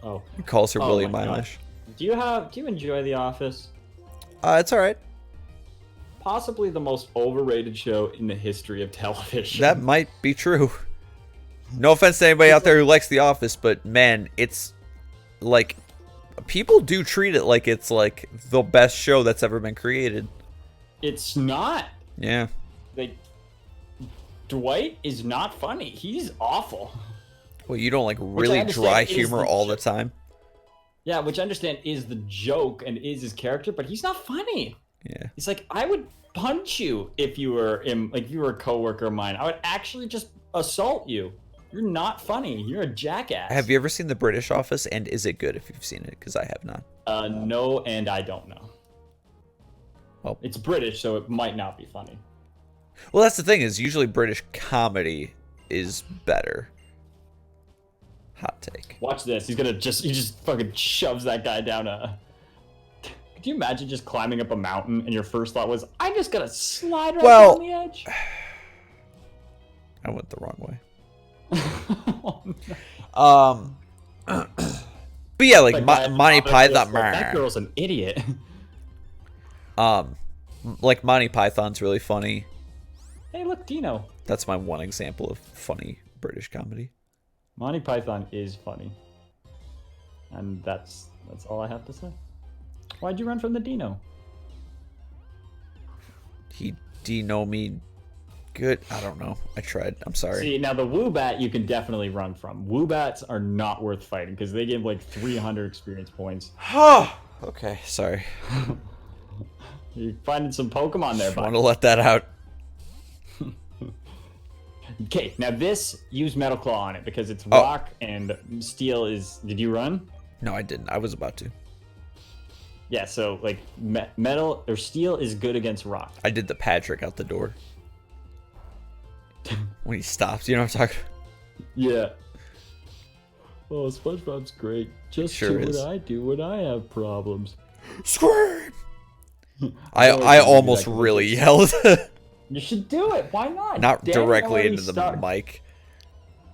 Oh. He calls her Oh William my Eilish. God. Do you enjoy The Office? It's alright. Possibly the most overrated show in the history of television. That might be true. No offense to anybody out there who likes The Office, but man, it's like people do treat it like it's like the best show that's ever been created. It's not. Yeah. Like, Dwight is not funny. He's awful. Well, you don't like really dry humor all the time. Yeah, which I understand is the joke and is his character, but he's not funny. Yeah. He's like, I would punch you if you were if you were a coworker of mine. I would actually just assault you. You're not funny. You're a jackass. Have you ever seen The British Office, and is it good if you've seen it? Because I have not. No, and I don't know. Well, it's British, so it might not be funny. Well, that's the thing, is usually British comedy is better. Hot take. Watch this. He just fucking shoves that guy down a... Could you imagine just climbing up a mountain and your first thought was, I'm just gonna slide right down the edge? I went the wrong way. Oh, no. But yeah, like Monty Python. That girl's an idiot. Like Monty Python's really funny. Hey, look, Dino. That's my one example of funny British comedy. Monty Python is funny, and that's all I have to say. Why'd you run from the Dino? He Dino me good. I don't know. I tried. I'm sorry. See, now the Woobat you can definitely run from. Woobats are not worth fighting because they give like 300 experience points. Okay, sorry. You're finding some Pokemon there, bud. Want to let that out. Okay, now this, use Metal Claw on it because it's rock and steel is... Did you run? No, I didn't. I was about to. Yeah, so like metal or steel is good against rock. I did the Patrick out the door. When he stops, you know what I'm talking about? Yeah. Oh, SpongeBob's great. Just sure do is. what I do when I have problems. Scream! I almost really yelled. You should do it. Why not? Not Danny directly into the mic.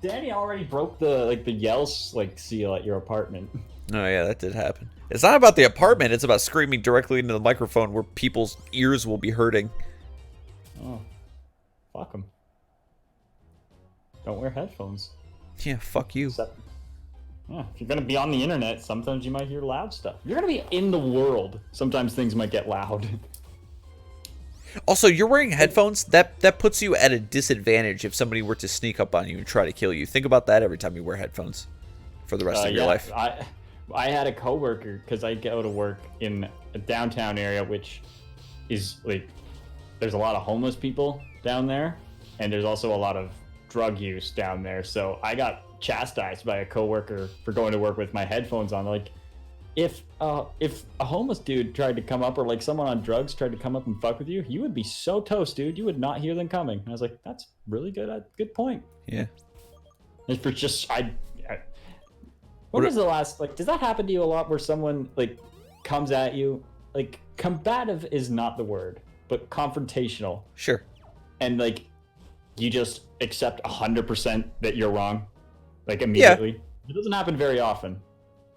Danny already broke the yells seal at your apartment. Oh yeah, that did happen. It's not about the apartment. It's about screaming directly into the microphone where people's ears will be hurting. Oh, fuck them. Don't wear headphones. Yeah, fuck you. Yeah, if you're gonna be on the internet, sometimes you might hear loud stuff. You're gonna be in the world. Sometimes things might get loud. Also, you're wearing headphones. That puts you at a disadvantage if somebody were to sneak up on you and try to kill you. Think about that every time you wear headphones for the rest of your life. I had a coworker because I go to work in a downtown area, which is like there's a lot of homeless people down there, and there's also a lot of drug use down there. So I got chastised by a coworker for going to work with my headphones on. Like, if a homeless dude tried to come up, or like someone on drugs tried to come up and fuck with you, you would be so toast, dude. You would not hear them coming. And I was like, that's really good. Good point. Yeah. If it's just when was the last, like, does that happen to you a lot where someone like comes at you? Like, combative is not the word, but confrontational. Sure. And like, you just accept 100% that you're wrong, like immediately. Yeah. It doesn't happen very often.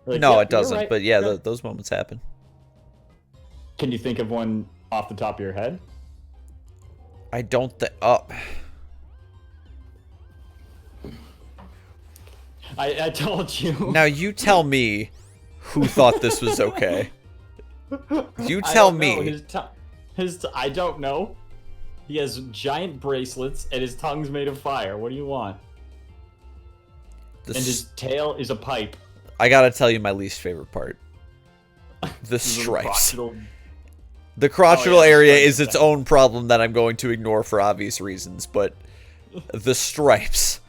Like, no, it doesn't. Right. But yeah, those moments happen. Can you think of one off the top of your head? I don't think. I told you. Now you tell me who thought this was okay. You tell me. I don't know. He has giant bracelets and his tongue's made of fire. What do you want? And his tail is a pipe. I gotta tell you my least favorite part. The stripes. The crotchal area is its own problem that I'm going to ignore for obvious reasons, but the stripes.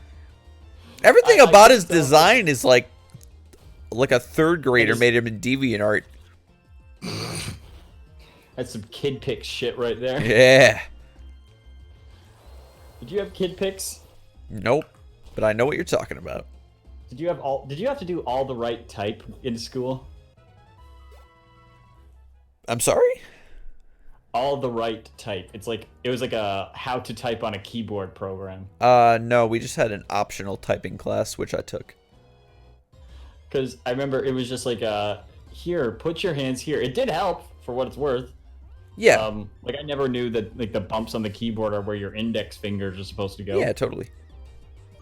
Everything about his design is like a third grader made him in DeviantArt. That's some kid pics shit right there. Yeah. Did you have kid pics? Nope, but I know what you're talking about. Did you have to do all the right type in school? I'm sorry? all the right type. It was like a how to type on a keyboard program. No, we just had an optional typing class, which I took. Because I remember it was just like, here, put your hands here. It did help, for what it's worth. Yeah. Like, I never knew that, like, the bumps on the keyboard are where your index fingers are supposed to go. Yeah, totally.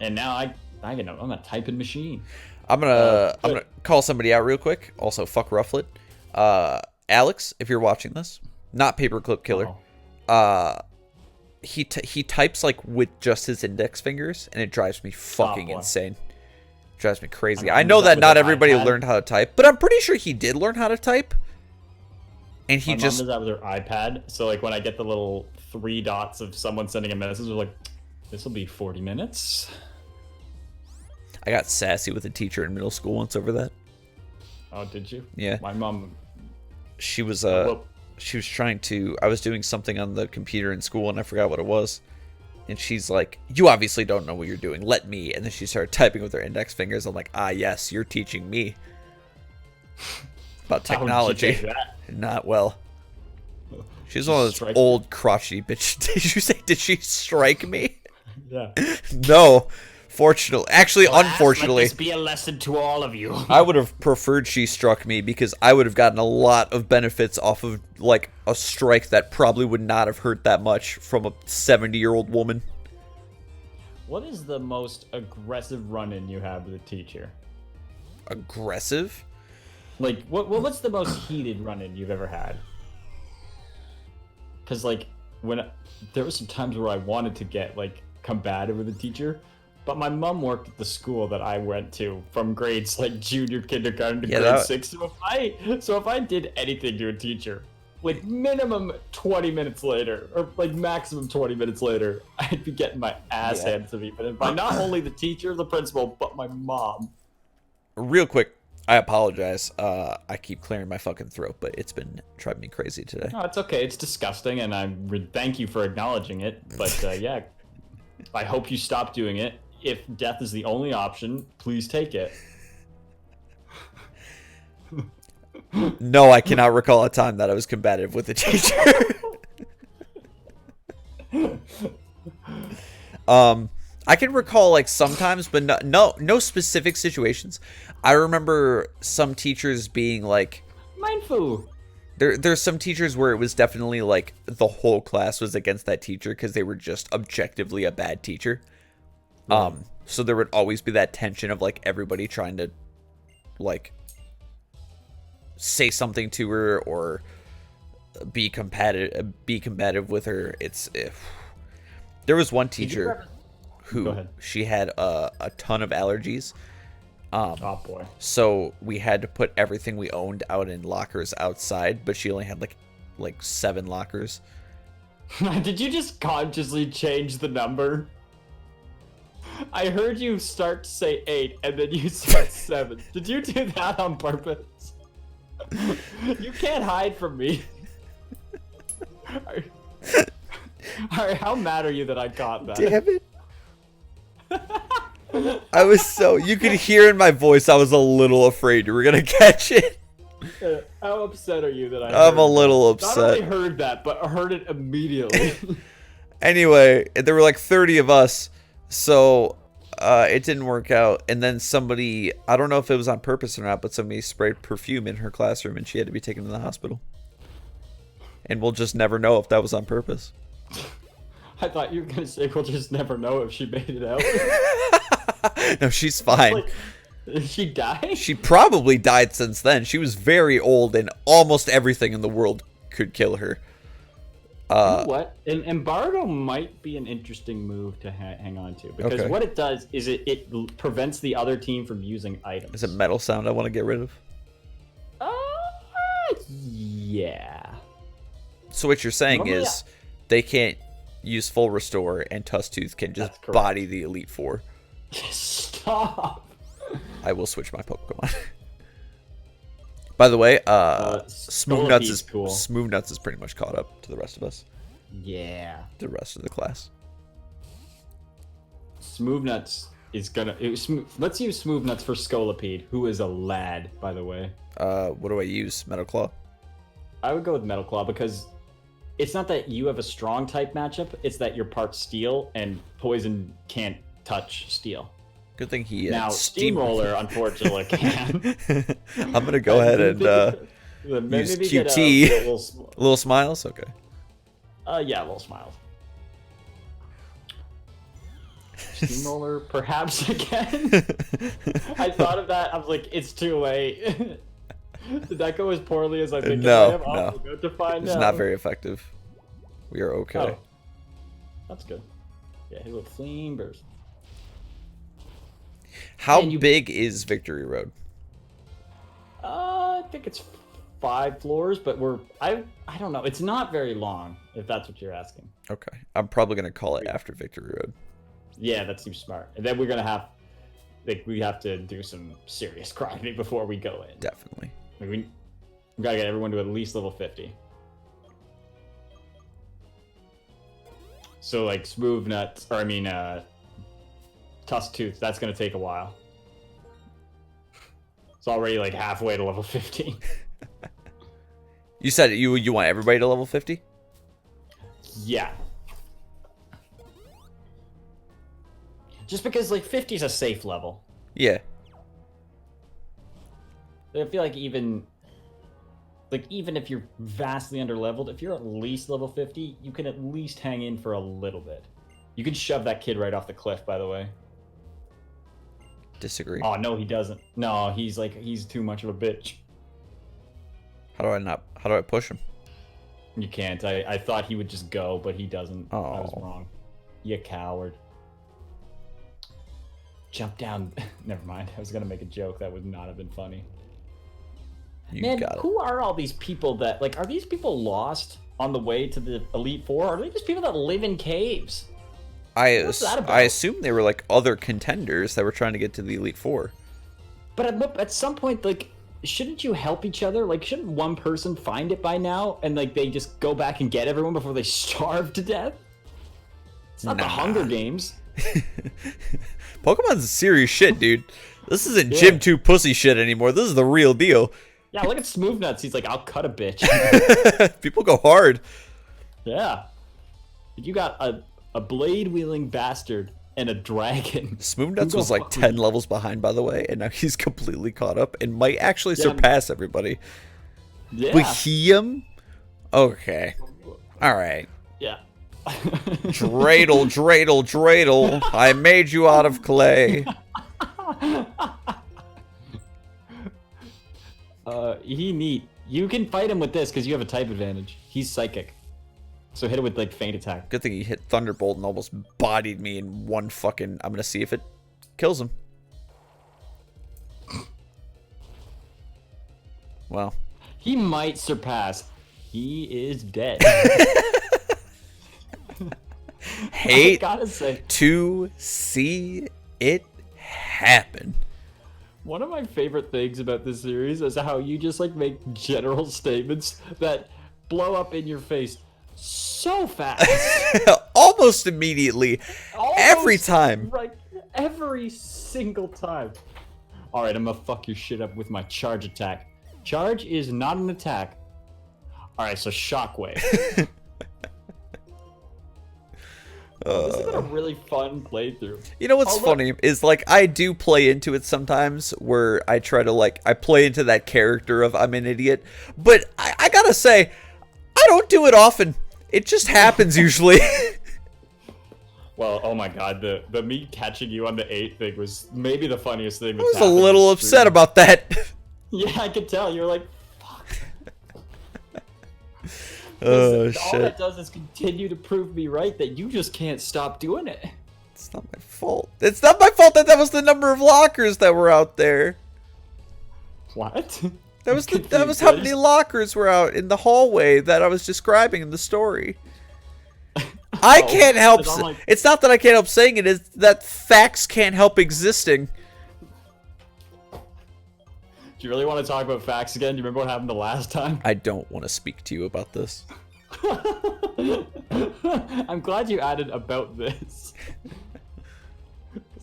And now I'm a typing machine. I'm gonna call somebody out real quick. Also, fuck Rufflet. Alex, if you're watching this, not Paperclip Killer. He types like with just his index fingers, and it drives me fucking insane. Drives me crazy. I know that not everybody learned how to type, but I'm pretty sure he did learn how to type. And he My mom does that with her iPad. So like when I get the little 3 dots of someone sending a message, we're like, this will be 40 minutes. I got sassy with a teacher in middle school once over that. Oh, did you? Yeah. My mom. She was trying to. I was doing something on the computer in school, and I forgot what it was. And she's like, "You obviously don't know what you're doing. Let me." And then she started typing with her index fingers. I'm like, "Ah, yes, you're teaching me about technology." How did you take that? Not well. She's one of those old crotchety bitches. Did you say? Did she strike me? Yeah. No. Fortunately, actually, unfortunately, let this be a lesson to all of you. I would have preferred she struck me because I would have gotten a lot of benefits off of like a strike that probably would not have hurt that much from a 70-year-old woman. What is the most aggressive run-in you have with a teacher? Aggressive? Like, what's the most heated run-in you've ever had? Because like there were some times where I wanted to get like combative with a teacher. But my mom worked at the school that I went to from grades like junior kindergarten to grade 6. So if I did anything to a teacher, like minimum 20 minutes later, or like maximum 20 minutes later, I'd be getting my ass handed to me. But by not only the teacher, the principal, but my mom. Real quick, I apologize. I keep clearing my fucking throat, but it's been driving me crazy today. No, it's okay. It's disgusting, and thank you for acknowledging it. But yeah, I hope you stop doing it. If death is the only option, please take it. No, I cannot recall a time that I was combative with a teacher. I can recall like sometimes, but no specific situations. I remember some teachers being like, mindful. There's some teachers where it was definitely like the whole class was against that teacher because they were just objectively a bad teacher. So there would always be that tension of like everybody trying to like say something to her or be combative with her. There was one teacher who she had a ton of allergies. Oh boy. So we had to put everything we owned out in lockers outside, but she only had like 7 lockers. Did you just consciously change the number? I heard you start to say 8 and then you said 7. Did you do that on purpose? You can't hide from me. Alright, how mad are you that I caught that? Damn it. I was so... You could hear in my voice I was a little afraid you were going to catch it. How upset are you that I'm a little upset. Not only heard that, but I heard it immediately. Anyway, there were like 30 of us. So, it didn't work out, and then somebody, I don't know if it was on purpose or not, but somebody sprayed perfume in her classroom, and she had to be taken to the hospital. And we'll just never know if that was on purpose. I thought you were going to say we'll just never know if she made it out. No, she's fine. Like, did she die? She probably died since then. She was very old, and almost everything in the world could kill her. You know what? An embargo might be an interesting move to hang on to, because what it does is it prevents the other team from using items. Is it metal sound I want to get rid of? Yeah. So what you're saying is they can't use full restore, and Tusktooth can just body the Elite Four. Stop. I will switch my Pokemon. By the way, Smooth Nuts is cool. Smooth Nuts is pretty much caught up to the rest of us. Yeah. The rest of the class. Smooth Nuts is gonna. Let's use Smooth Nuts for Scolipede, who is a lad, by the way. What do I use? Metal Claw? I would go with Metal Claw because it's not that you have a strong type matchup. It's that you're part steel, and poison can't touch steel. Good thing he now Steamroller unfortunately can. I'm gonna go ahead and use QT. Little smiles, okay. Yeah, little smiles. Steamroller, perhaps again. I thought of that. I was like, it's too late. Did that go as poorly as I think? No, it no. To find it's out. not very effective. We are okay. Oh. That's good. Yeah, hit with Flame Burst. How big is Victory Road? I think it's 5 floors, but I don't know. It's not very long, if that's what you're asking. Okay. I'm probably gonna call it after Victory Road. Yeah, that seems smart. And then we're gonna have we have to do some serious grinding before we go in. Definitely. We gotta get everyone to at least level 50. So like Smooth Nuts, or I mean Tusk Tooth, that's gonna take a while. It's already like halfway to level 50. You said you want everybody to level 50? Yeah. Just because like 50 is a safe level. Yeah. I feel like even if you're vastly underleveled, if you're at least level 50, you can at least hang in for a little bit. You can shove that kid right off the cliff, by the way. Disagree. Oh no, he doesn't. No, he's too much of a bitch. How do I push him? You can't. I thought he would just go, but he doesn't. Oh. I was wrong. You coward. Jump down. Never mind. I was gonna make a joke that would not have been funny. Man, who are all these people that are these people lost on the way to the Elite Four? Or are they just people that live in caves? I assume they were like other contenders that were trying to get to the Elite Four. But at some point, shouldn't you help each other? Like, shouldn't one person find it by now and they just go back and get everyone before they starve to death? It's not the Hunger Games. Pokemon's serious shit, dude. This isn't Gym 2 pussy shit anymore. This is the real deal. Yeah, look at Smooth Nuts. He's like, I'll cut a bitch. People go hard. Yeah. You got a blade-wielding bastard and a dragon. Smooth Nuts was like 10 levels behind, by the way, and now he's completely caught up and might actually surpass everybody. Yeah. Bohemian? Okay. All right. Yeah. Dreidel, dreidel, dreidel. I made you out of clay. He neat. You can fight him with this because you have a type advantage. He's psychic. So hit it with feint attack. Good thing he hit Thunderbolt and almost bodied me in one fucking... I'm gonna see if it kills him. Well. He might surpass. He is dead. Hate to see it happen. One of my favorite things about this series is how you just make general statements that blow up in your face so fast. Almost immediately. Every time. Right. Every single time. Alright, I'm gonna fuck your shit up with my charge attack. Charge is not an attack. Alright, so Shockwave. This has been a really fun playthrough. You know what's funny is I do play into it sometimes where I try to I play into that character of I'm an idiot, but I gotta say I don't do it often. It just happens usually. Well, oh my god, the me catching you on the 8 thing was maybe the funniest thing that's happened. I was a little upset about that. Yeah, I could tell. You were like, fuck. Oh, shit. All that does is continue to prove me right that you just can't stop doing it. It's not my fault. It's not my fault that was the number of lockers that were out there. What? That was how many lockers were out in the hallway that I was describing in the story. I can't help. It's not that I can't help saying it. It's that facts can't help existing. Do you really want to talk about facts again? Do you remember what happened the last time? I don't want to speak to you about this. I'm glad you added about this.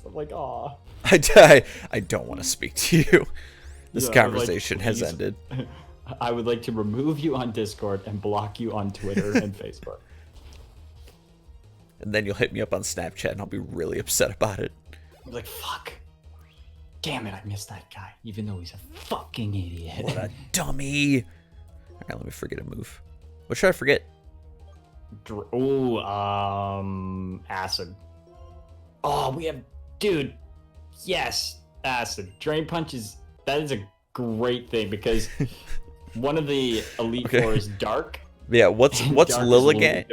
I'm like, aw. I don't want to speak to you. This conversation has ended. I would like to remove you on Discord and block you on Twitter and Facebook. And then you'll hit me up on Snapchat and I'll be really upset about it. I'm like, fuck. Damn it, I missed that guy, even though he's a fucking idiot. What a dummy. Alright, let me forget a move. What should I forget? Acid. Oh, we have, dude. Yes, acid. Drain punch that is a great thing because one of the elite four is dark. Yeah, what's Lilligant?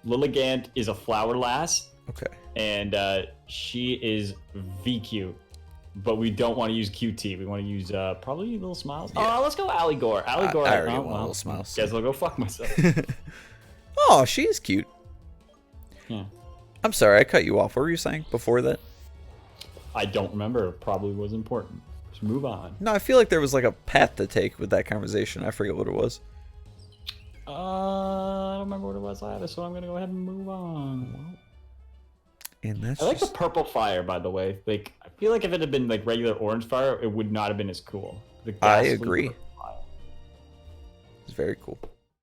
Lilligant is a flower lass. Okay. And she is VQ. But we don't want to use QT. We want to use probably Little Smiles. Yeah. Oh, let's go Alligor. Alligor. I already want Little Smiles. Guess I'll go fuck myself. Oh, she is cute. Yeah. I'm sorry, I cut you off. What were you saying before that? I don't remember. It probably was important. Just move on. No, I feel like there was like a path to take with that conversation. I forget what it was. I don't remember what it was either, so I'm going to go ahead and move on. And that's I like the purple fire, by the way. Like, I feel like if it had been like regular orange fire, it would not have been as cool. I agree. It's very cool.